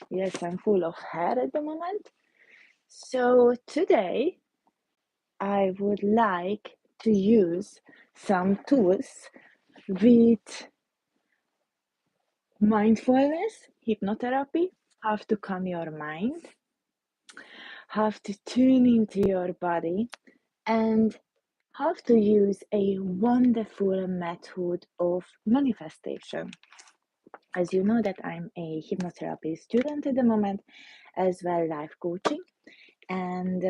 Yes, I'm full of hair at the moment. So today I would like to use some tools with mindfulness, hypnotherapy, how to calm your mind, how to tune into your body, and how to use a wonderful method of manifestation. As you know that I'm a hypnotherapy student at the moment, as well life coaching, and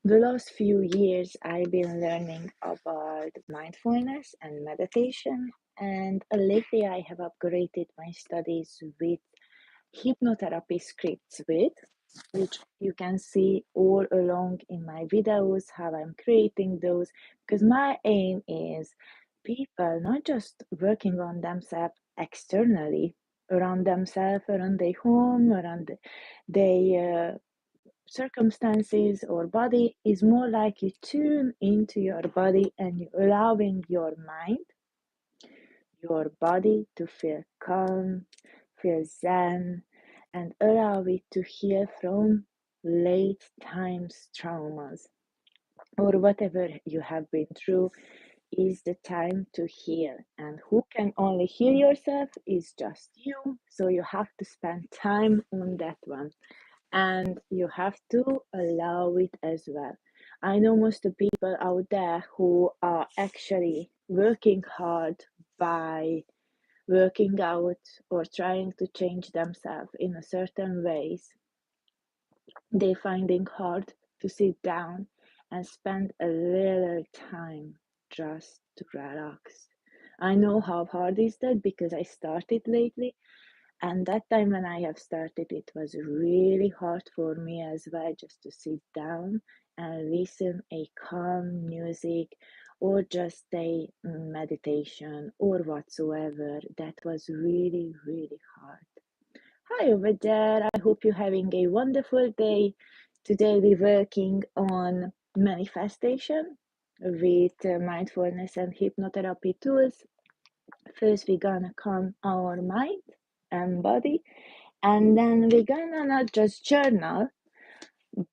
the last few years, I've been learning about mindfulness and meditation, and lately I have upgraded my studies with hypnotherapy scripts which you can see all along in my videos how I'm creating those, because my aim is people not just working on themselves externally, around themselves, around their home, around their circumstances or body, is more like you tune into your body and you allowing your mind, your body to feel calm, feel zen, and allow it to heal from late times traumas or whatever you have been through. Is the time to heal, and who can only heal yourself is just you, so you have to spend time on that one and you have to allow it as well. I know most of the people out there who are actually working hard by working out or trying to change themselves in a certain ways. They finding hard to sit down and spend a little time just to relax. I know how hard is that because I started lately, and that time when I have started, it was really hard for me as well, just to sit down and listen a calm music or just a meditation or whatsoever. That was really, really hard. Hi over there. I hope you're having a wonderful day. Today we're working on manifestation with mindfulness and hypnotherapy tools. First, we're gonna calm our mind and body, and then we're gonna not just journal,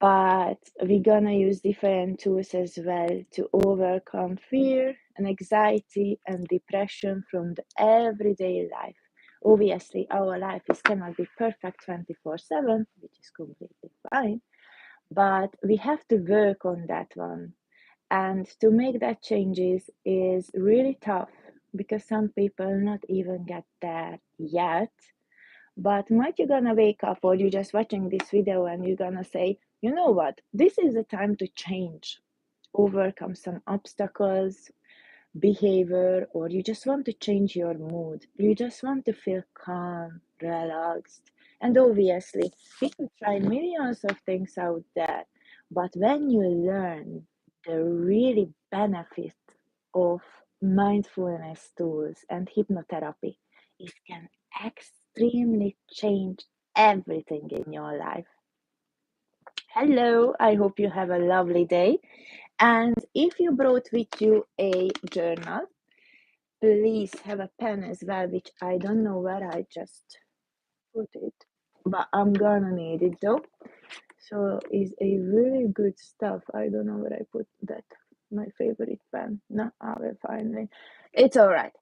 but we're gonna use different tools as well to overcome fear and anxiety and depression from the everyday life. Obviously, our life is cannot be perfect 24/7, which is completely fine, but we have to work on that one. And to make that changes is really tough because some people not even get there yet. But might you gonna wake up or you just watching this video and you're gonna say, you know what, this is the time to change, overcome some obstacles, behavior, or you just want to change your mood. You just want to feel calm, relaxed. And obviously, we can try millions of things out there. But when you learn the really benefit of mindfulness tools and hypnotherapy, it can extremely change everything in your life. Hello, I hope you have a lovely day. And if you brought with you a journal, please have a pen as well, which I don't know where I just put it, but I'm gonna need it though. So it's a really good stuff. I don't know where I put that. My favorite pen. No, I will find it. It's all right.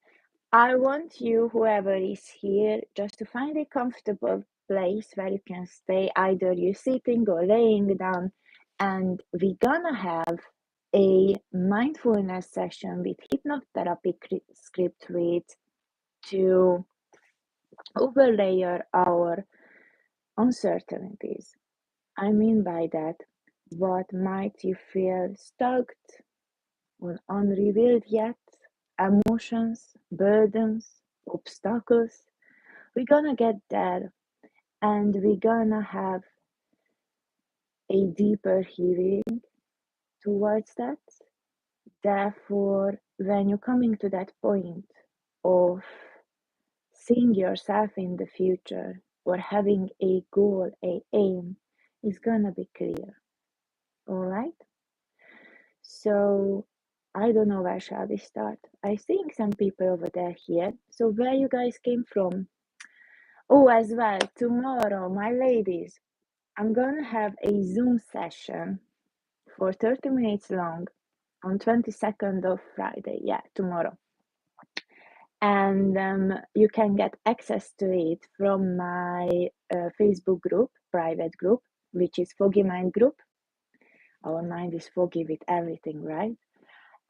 I want you, whoever is here, just to find a comfortable place where you can stay, either you're sitting or laying down, and we're gonna have a mindfulness session with hypnotherapy script with to overlay our uncertainties. I mean by that, what might you feel stuck or unrevealed yet? Emotions, burdens, obstacles. We're gonna get there and we're gonna have a deeper healing towards that. Therefore, when you're coming to that point of seeing yourself in the future or having a goal, a aim, is gonna be clear. All right. So I don't know where shall we start. I think some people over there here. So where you guys came from? Oh, as well, tomorrow, my ladies, I'm gonna have a Zoom session for 30 minutes long on 22nd of Friday. Yeah, tomorrow. And you can get access to it from my Facebook group, private group, which is Foggy Mind Group. Our mind is foggy with everything, right?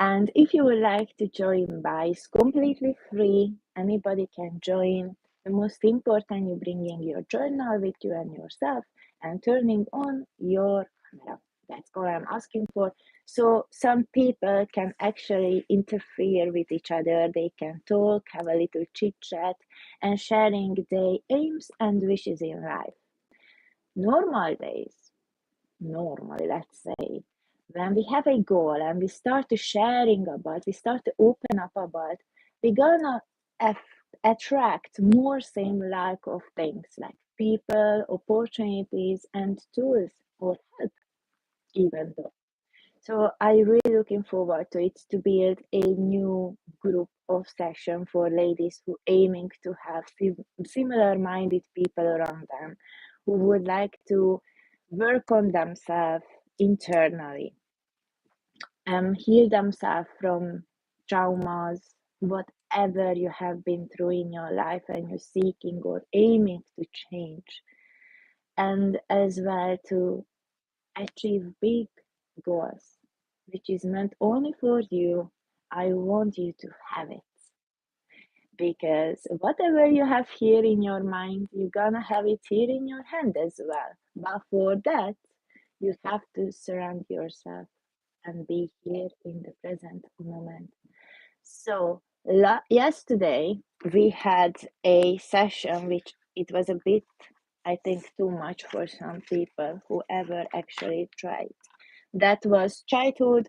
And if you would like to join by, it's completely free. Anybody can join. The most important, you bringing your journal with you and yourself and turning on your camera. That's all I'm asking for. So some people can actually interfere with each other. They can talk, have a little chit chat, and sharing their aims and wishes in life. Normal days, normally, let's say, when we have a goal and we start to sharing about, we start to open up about, we're gonna attract more same like of things like people, opportunities, and tools or help even though. So I really looking forward to it to build a new group of session for ladies who aiming to have similar minded people around them who would like to work on themselves internally and heal themselves from traumas, whatever you have been through in your life and you're seeking or aiming to change, and as well to achieve big goals, which is meant only for you. I want you to have it because whatever you have here in your mind, you're gonna have it here in your hand as well. But for that, you have to surround yourself and be here in the present moment. So, yesterday we had a session which it was a bit, I think, too much for some people who ever actually tried. That was childhood,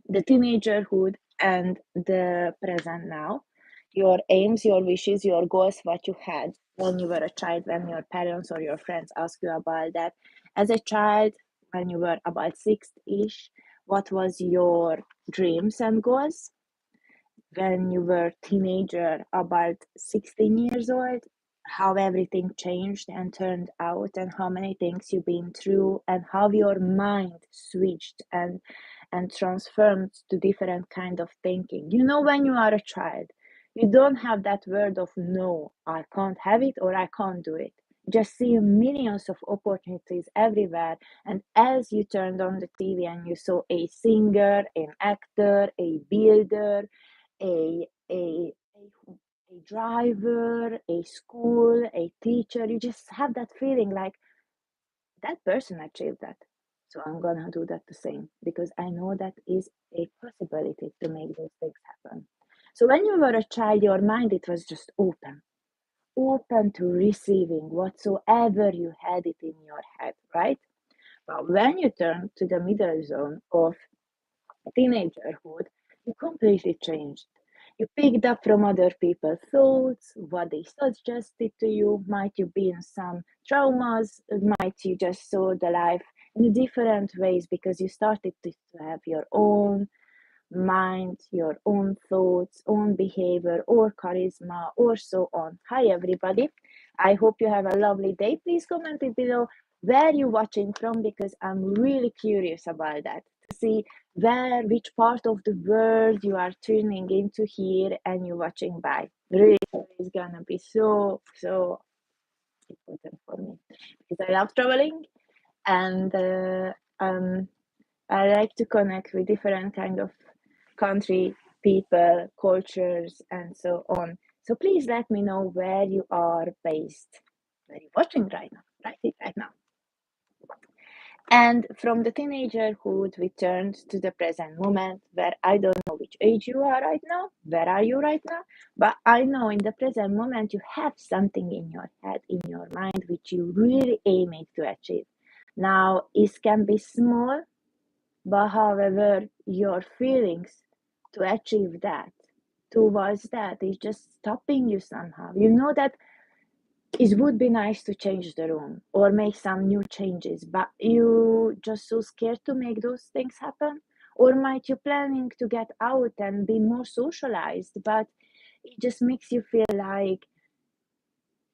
the teenagerhood, and the present now. Your aims, your wishes, your goals, what you had when you were a child, when your parents or your friends asked you about that. As a child, when you were about six-ish, what was your dreams and goals? When you were teenager, about 16 years old, how everything changed and turned out, and how many things you've been through, and how your mind switched and transformed to different kind of thinking. You know, when you are a child, you don't have that word of no, I can't have it or I can't do it. Just see millions of opportunities everywhere. And as you turned on the TV and you saw a singer, an actor, a builder, a driver, a school, a teacher, you just have that feeling like that person achieved that. So I'm gonna do that the same because I know that is a possibility to make those things happen. So when you were a child, your mind it was just open to receiving whatsoever you had it in your head, right? But when you turn to the middle zone of teenagerhood, you completely changed. You picked up from other people's thoughts, what they suggested to you. Might you be in some traumas? Might you just saw the life in different ways because you started to have your own mind, your own thoughts, own behavior, or charisma, or so on. Hi, everybody. I hope you have a lovely day. Please comment it below where you're watching from because I'm really curious about that to see which part of the world you are tuning into here and you're watching by. Really, it's gonna be so important for me because I love traveling and I like to connect with different kind of country, people, cultures, and so on. So please let me know where you are based, where you're watching right now, right now. And from the teenagerhood, we turned to the present moment where I don't know which age you are right now, where are you right now, but I know in the present moment you have something in your head, in your mind, which you really aiming to achieve. Now, it can be small, but however, your feelings to achieve that, towards that, is just stopping you somehow. You know that it would be nice to change the room or make some new changes, but you just so scared to make those things happen? Or might you planning to get out and be more socialized, but it just makes you feel like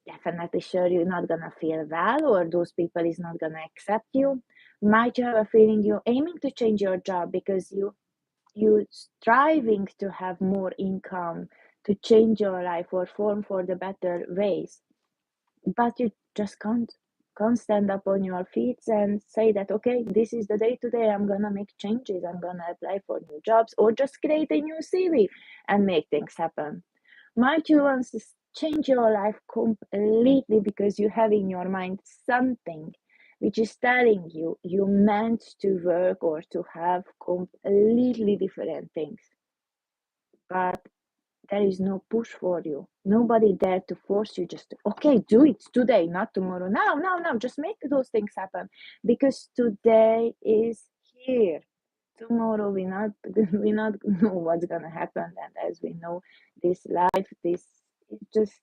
definitely sure you're not gonna feel well, or those people is not gonna accept you. Might you have a feeling you're aiming to change your job because you striving to have more income, to change your life or form for the better ways, but you just can't stand up on your feet and say that, okay, this is the day today, I'm gonna make changes, I'm gonna apply for new jobs, or just create a new CV and make things happen. Might you want to change your life completely because you have in your mind something which is telling you you meant to work or to have completely different things, but there is no push for you. Nobody there to force you, just to, okay, do it today, not tomorrow. Now, just make those things happen because today is here. Tomorrow we not know what's gonna happen, and as we know, this life, this is just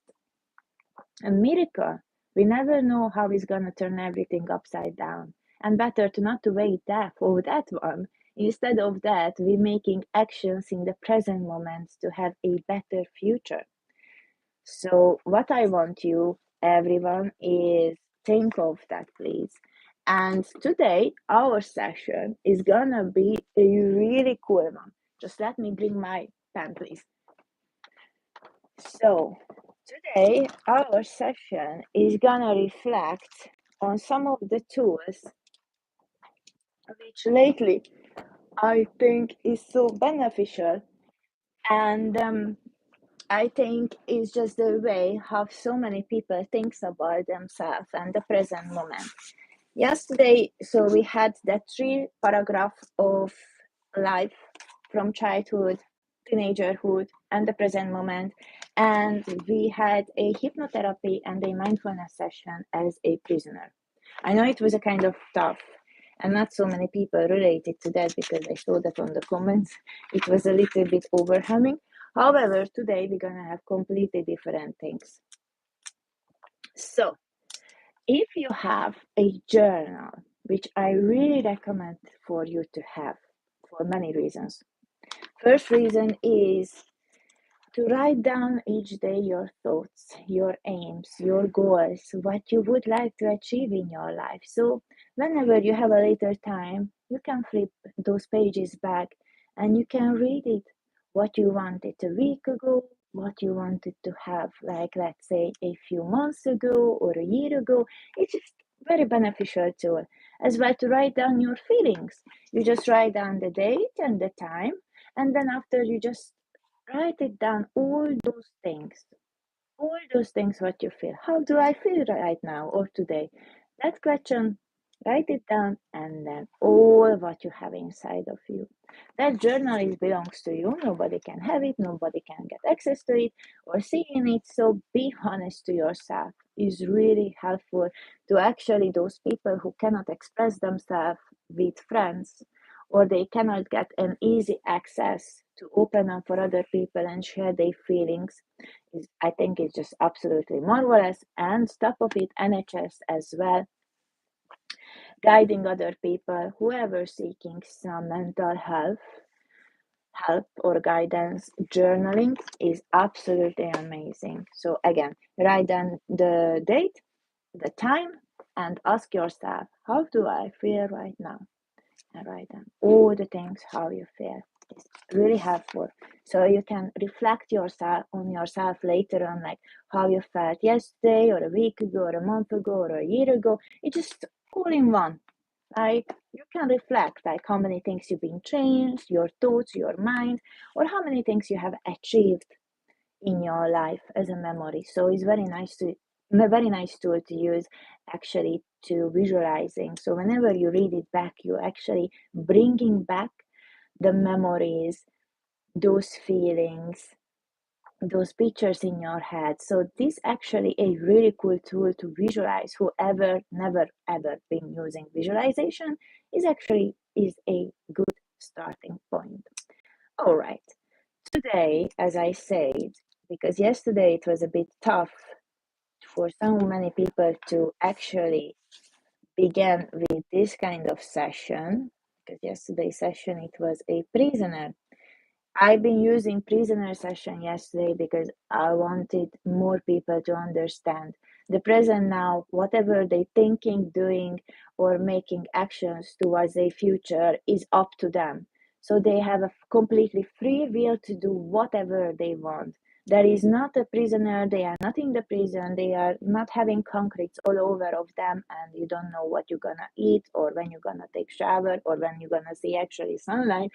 a miracle. We never know how it's gonna turn everything upside down. And better to not to wait that for that one. Instead of that, we're making actions in the present moment to have a better future. So what I want you, everyone, is think of that, please. And today, our session is gonna be a really cool one. Just let me bring my pen, please. So today, our session is gonna reflect on some of the tools which lately I think is so beneficial, and I think it's just the way how so many people thinks about themselves and the present moment. Yesterday, so we had that 3 paragraph of life from childhood, teenagerhood, and the present moment, and we had a hypnotherapy and a mindfulness session as a prisoner. I know it was a kind of tough, and not so many people related to that because I saw that on the comments. It was a little bit overwhelming. However, today we're gonna have completely different things. So, if you have a journal, which I really recommend for you to have for many reasons. First reason is to write down each day your thoughts, your aims, your goals, what you would like to achieve in your life. So, whenever you have a later time, you can flip those pages back and you can read it. What you wanted a week ago, what you wanted to have, like let's say a few months ago or a year ago. It's just very beneficial tool as well to write down your feelings. You just write down the date and the time, and then after you just write it down, all those things what you feel. How do I feel right now or today? That question, write it down, and then all what you have inside of you. That journal belongs to you. Nobody can have it, nobody can get access to it or see in it. So be honest to yourself is really helpful to actually those people who cannot express themselves with friends, or they cannot get an easy access to open up for other people and share their feelings. I think it's just absolutely marvelous. And top of it, NHS as well, guiding other people, whoever seeking some mental health help or guidance. Journaling is absolutely amazing. So again, write down the date, the time, and ask yourself, how do I feel right now? And write down all the things how you feel. It's really helpful. So you can reflect yourself on yourself later on, like how you felt yesterday or a week ago or a month ago or a year ago. It's just all in one. Like you can reflect like how many things you've been changed, your thoughts, your mind, or how many things you have achieved in your life as a memory. So it's a very nice tool to use actually to visualizing. So whenever you read it back, you're actually bringing back the memories, those feelings, those pictures in your head. So this actually a really cool tool to visualize. Whoever never ever been using visualization is a good starting point. All right. Today, as I said, because yesterday it was a bit tough for so many people to actually begin with this kind of session, because yesterday's session it was a prisoner. I've been using prisoner session yesterday because I wanted more people to understand The present now, whatever they thinking, doing, or making actions towards their future is up to them. So they have a completely free will to do whatever they want. There is not a prisoner, they are not in the prison, they are not having concretes all over of them, and you don't know what you're gonna eat, or when you're gonna take shower, or when you're gonna see actually sunlight.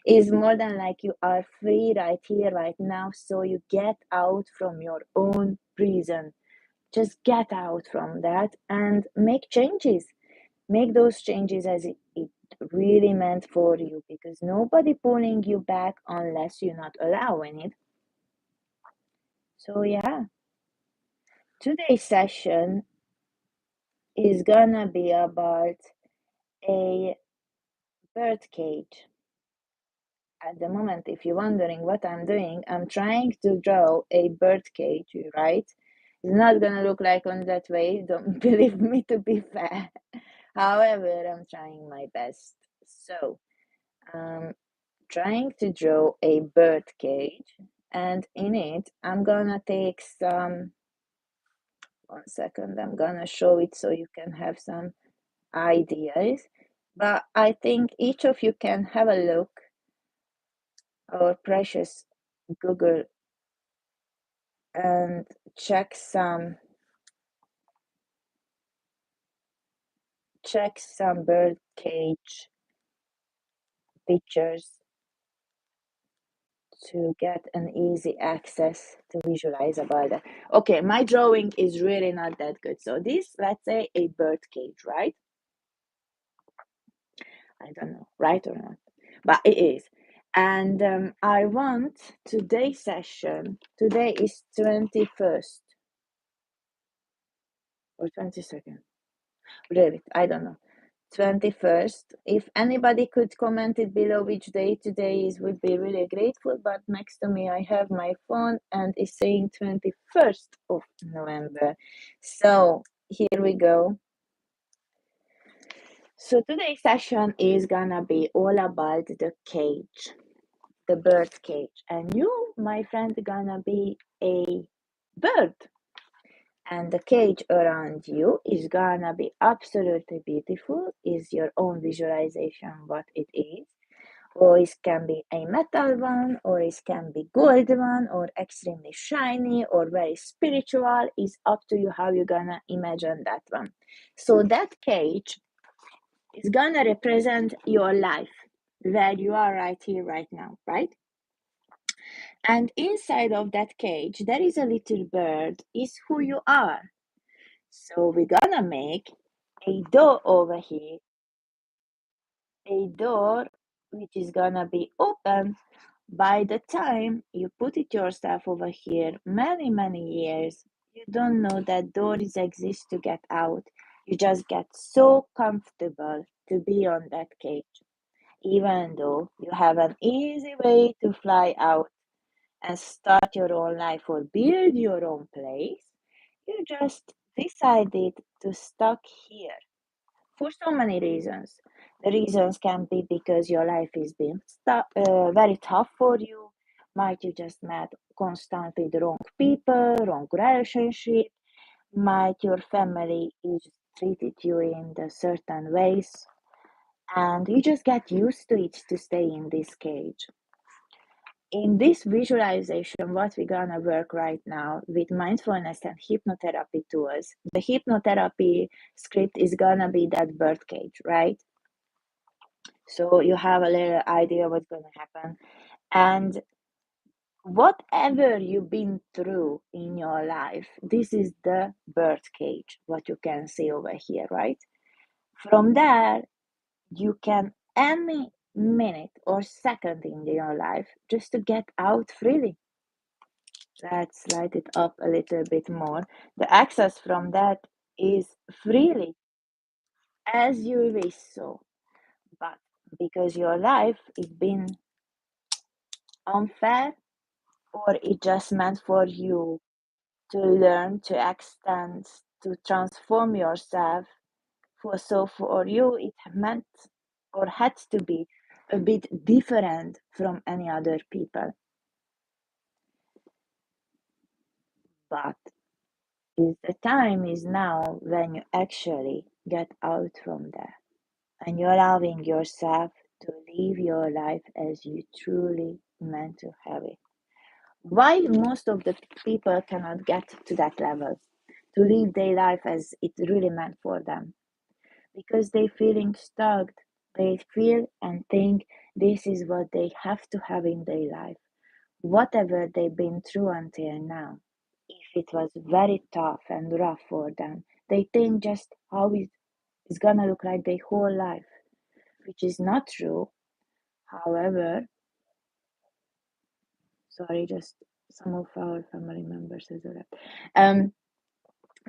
Is more than like you are free right here, right now. So you get out from your own prison. Just get out from that and make changes. Make those changes as it really meant for you, because nobody pulling you back unless you're not allowing it. So yeah, today's session is gonna be about a bird cage. At the moment, if you're wondering what I'm doing, I'm trying to draw a bird cage, right? It's not gonna look like on that way, don't believe me, to be fair. However, I'm trying my best. So, I'm trying to draw a bird cage, and in it, I'm gonna take some. 1 second, I'm gonna show it so you can have some ideas. But I think each of you can have a look. Our precious Google, and check some bird cage pictures to get an easy access to visualize about it. Okay, my drawing is really not that good. So this, let's say, a bird cage, right? I don't know, right or not, but it is. And I want today's session, today is 21st or 22nd, really, I don't know. 21st. If anybody could comment it below which day today is, would be really grateful. But next to me, I have my phone and it's saying 21st of November. So here we go. So today's session is gonna be all about the cage, the bird cage. And you, my friend, gonna be a bird. And the cage around you is gonna be absolutely beautiful, is your own visualization what it is, or it can be a metal one, or it can be gold one, or extremely shiny, or very spiritual. Is up to you how you're gonna imagine that one. So that cage is gonna represent your life, where you are right here right now, right? And inside of that cage there is a little bird, is who you are. So we're gonna make a door over here, a door which is gonna be open by the time you put it yourself over here many years. You don't know that doors exist to get out. You just get so comfortable to be on that cage. Even though you have an easy way to fly out and start your own life or build your own place, you just decided to stuck here for so many reasons. The reasons can be because your life is being very tough for you. Might you just met constantly the wrong people, wrong relationship. Might your family is treated you in the certain ways, and you just get used to it to stay in this cage. In this visualization, what we're gonna work right now with mindfulness and hypnotherapy tools, the hypnotherapy script is gonna be that bird cage, right? So you have a little idea what's gonna happen. And whatever you've been through in your life, this is the bird cage, what you can see over here, right? From there, you can any minute or second in your life just to get out freely. Let's light it up a little bit more. The access from that is freely as you wish so. But because your life is been unfair, or it just meant for you to learn, to extend, to transform yourself, for you it meant or had to be a bit different from any other people. But Is the time is now when you actually get out from there and you're allowing yourself to live your life as you truly meant to have it. Why most of the people cannot get to that level, to live their life as it really meant for them? Because they feeling stuck. They feel and think this is what they have to have in their life. Whatever they've been through until now, if it was very tough and rough for them, they think just how it's gonna look like their whole life, which is not true. However, sorry, just some of our family members as well.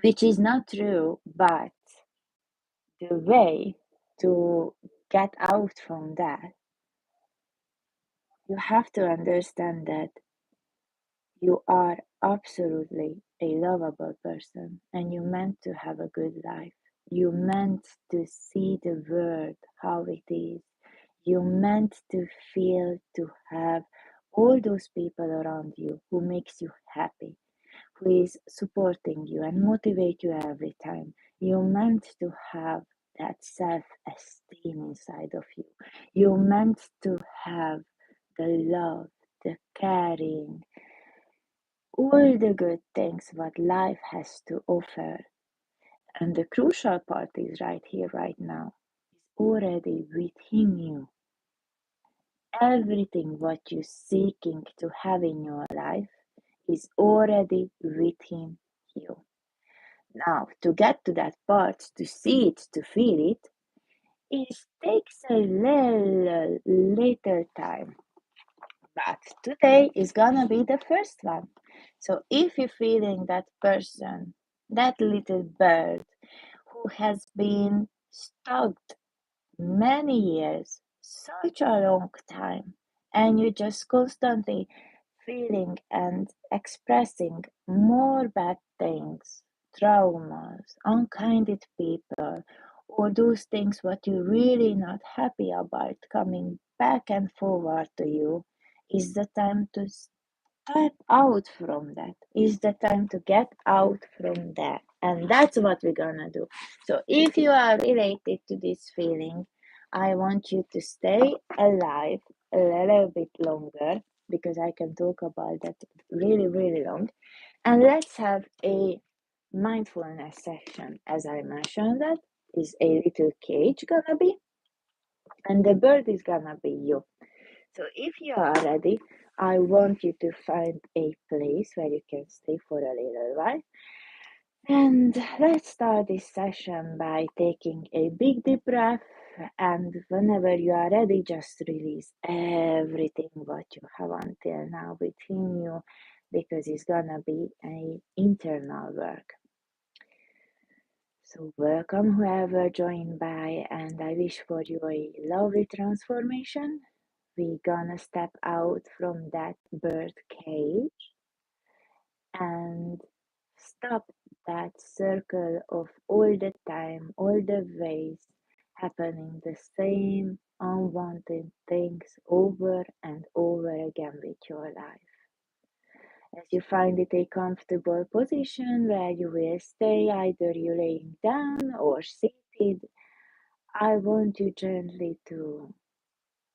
Which is not true, but the way to get out from that, you have to understand that you are absolutely a lovable person and you meant to have a good life. You meant to see the world how it is. You meant to feel to have all those people around you who makes you happy, who is supporting you and motivate you every time. You meant to have that self-esteem inside of you. You meant to have the love, the caring, all the good things what life has to offer. And the crucial part is right here, right now, is already within you. Everything what you're seeking to have in your life is already within you. Now, to get to that part, to see it, to feel it, it takes a little time. But today is gonna be the first one. So if you're feeling that person, that little bird who has been stuck many years, such a long time, and you just constantly feeling and expressing more bad things, traumas, unkinded people, or those things what you're really not happy about coming back and forward to you, is the time to step out from that. Is the time to get out from that. And that's what we're gonna do. So if you are related to this feeling, I want you to stay alive a little bit longer because I can talk about that really, really long. And let's have a mindfulness session. As I mentioned, that is a little cage gonna be, and the bird is gonna be you. So if you are ready, I want you to find a place where you can stay for a little while. And let's start this session by taking a big deep breath. And whenever you are ready, just release everything what you have until now within you, because it's gonna be an internal work. So welcome whoever joined by, and I wish for you a lovely transformation. We're gonna step out from that bird cage and stop that circle of all the time, all the ways happening the same unwanted things over and over again with your life. As you find it a comfortable position where you will stay, either you laying down or seated, I want you gently to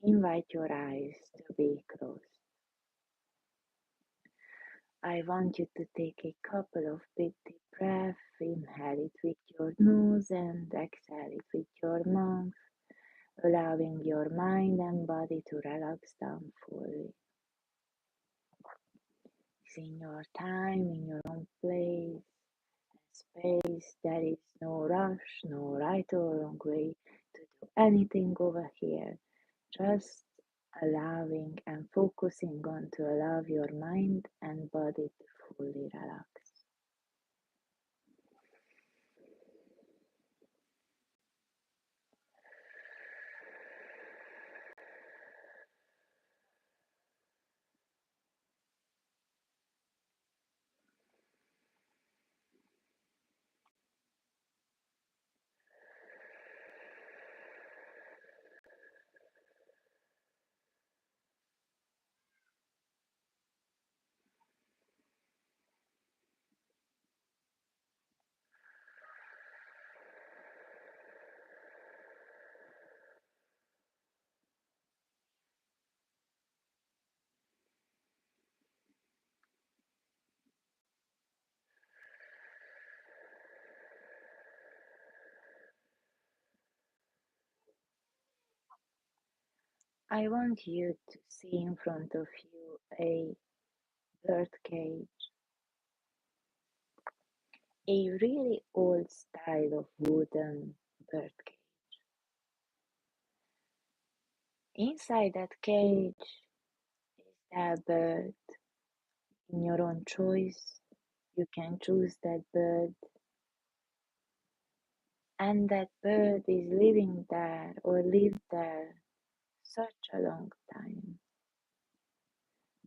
invite your eyes to be closed. I want you to take a couple of big deep breaths. Inhale it with your nose and exhale it with your mouth, allowing your mind and body to relax down fully. It's in your time, in your own place, space. There is no rush, no right or wrong way to do anything over here. Just allowing and focusing on to allow your mind and body to fully relax. I want you to see in front of you a bird cage, a really old style of wooden bird cage. Inside that cage is that bird in your own choice. You can choose that bird, and that bird is living there or lived there such a long time.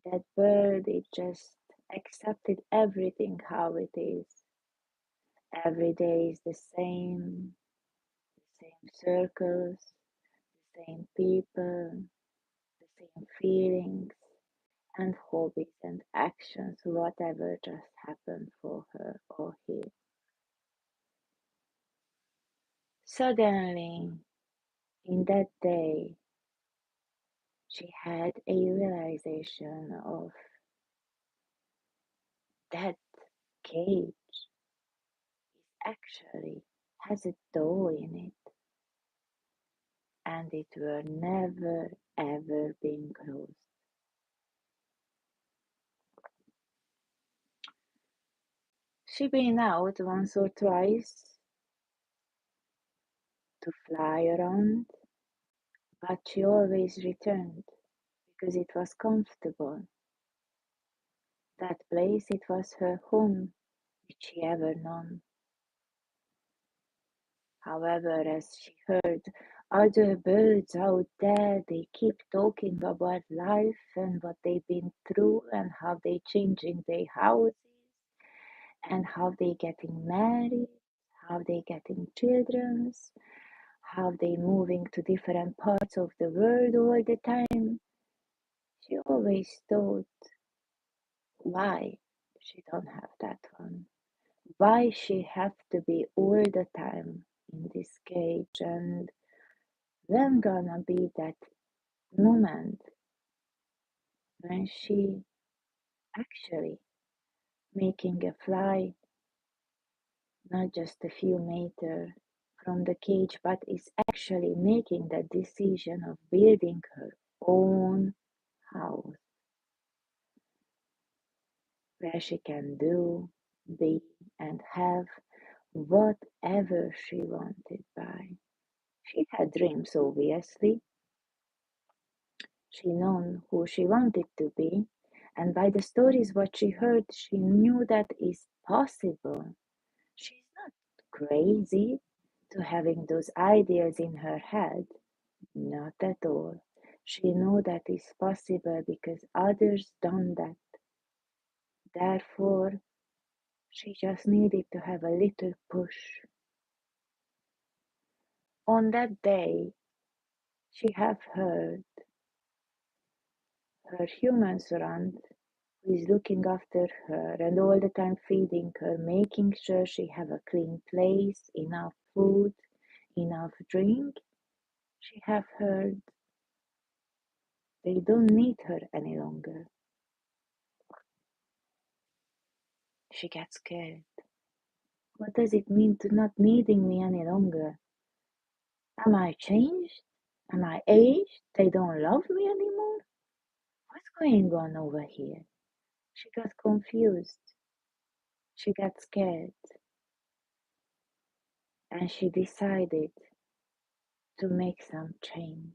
That bird, it just accepted everything how it is. Every day is the same circles, the same people, the same feelings and hobbies and actions, whatever just happened for her or him. Suddenly, in that day, she had a realization of that cage actually has a door in it, and it were never ever been closed. She been out once or twice to fly around, but she always returned because it was comfortable. That place, it was her home, which she ever known. However, as she heard other birds out there, they keep talking about life and what they've been through and how they changing their houses and how they getting married, how they getting children, how they moving to different parts of the world all the time. She always thought, why she don't have that one? Why she have to be all the time in this cage? And when gonna be that moment when she actually making a fly not just a few meters from the cage, but is actually making the decision of building her own house where she can do, be, and have whatever she wanted by. She had dreams, obviously. She known who she wanted to be, and by the stories what she heard, she knew that is possible. She's not crazy to having those ideas in her head, not at all. She know that is possible because others done that. Therefore, she just needed to have a little push. On that day, she have heard her human surround who is looking after her and all the time feeding her, making sure she have a clean place, enough food, enough drink. She have heard they don't need her any longer. She gets scared. What does it mean to not needing me any longer? Am I changed? Am I aged? They don't love me anymore? What's going on over here? She got confused. She got scared. And she decided to make some change.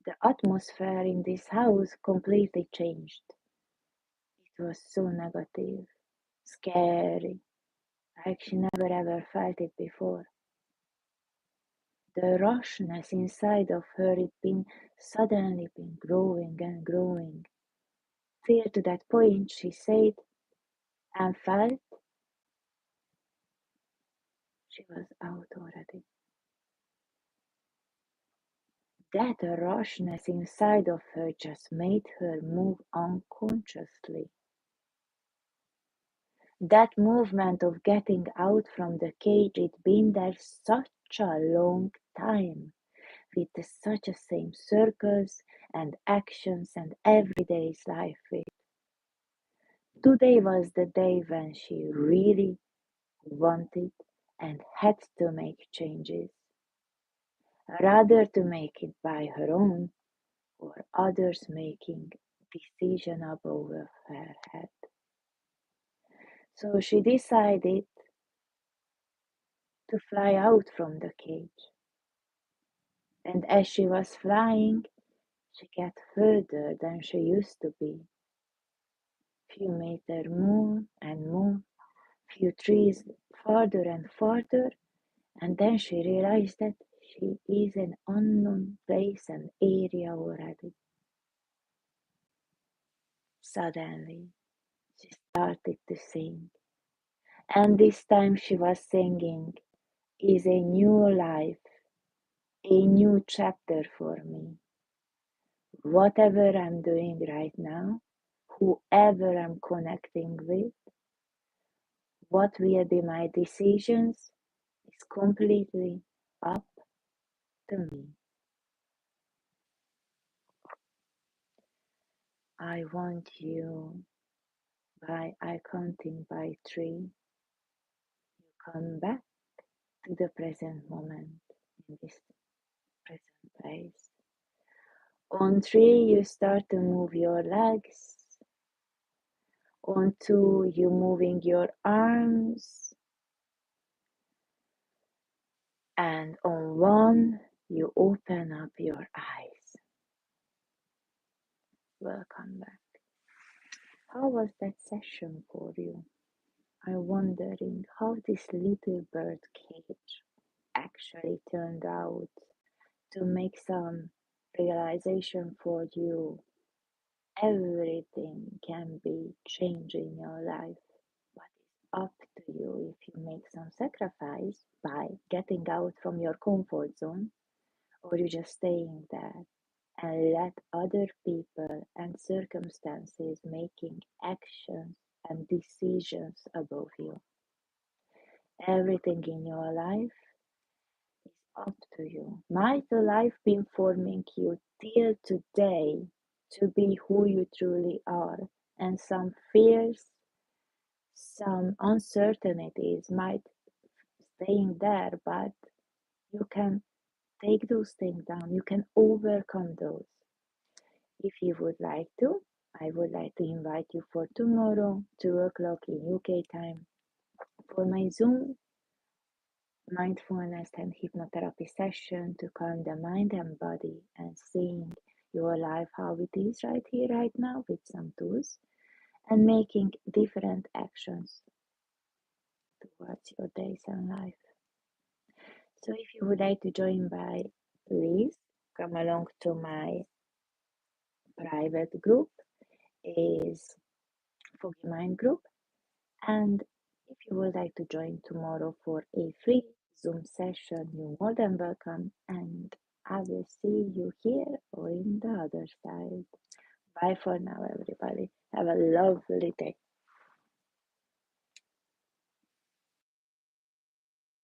The atmosphere in this house completely changed. It was so negative, scary, like she never ever felt it before. The rushness inside of her it been suddenly been growing and growing, till to that point she said and felt she was out already. That rushness inside of her just made her move unconsciously. That movement of getting out from the cage, it been there such a long time, with such a same circles and actions and everyday's life with. Today was the day when she really wanted and had to make changes. rather to make it by her own or others making decision above her head. So she decided to fly out from the cage. And as she was flying, she got further than she used to be. Few meters more and more, few trees farther and farther, and then she realized that she is in unknown place and area already. Suddenly, she started to sing, and this time she was singing, "Is a new life, a new chapter for me. Whatever I'm doing right now, whoever I'm connecting with, what will be my decisions is completely up to me. I want you, by I counting by three, you come back to the present moment in this present place. On three, you start to move your legs. On two, you moving your arms. And on one, you open up your eyes. Welcome back. How was that session for you? I'm wondering how this little bird cage actually turned out to make some realization for you. Everything can be changed in your life, but it's up to you if you make some sacrifice by getting out from your comfort zone or you just staying there and let other people and circumstances making actions and decisions above you. Everything in your life is up to you. Might the life be forming you till today to be who you truly are, and some fears, some uncertainties might staying there, but you can take those things down. You can overcome those. If you would like to, I would like to invite you for tomorrow, 2 o'clock in UK time, for my Zoom mindfulness and hypnotherapy session to calm the mind and body and seeing your life how it is right here, right now, with some tools and making different actions towards your days and life. So if you would like to join by, please come along to my private group, is Foggy Mind group. And if you would like to join tomorrow for a free Zoom session, you're more than welcome. And I will see you here or in the other side. Bye for now, everybody. Have a lovely day.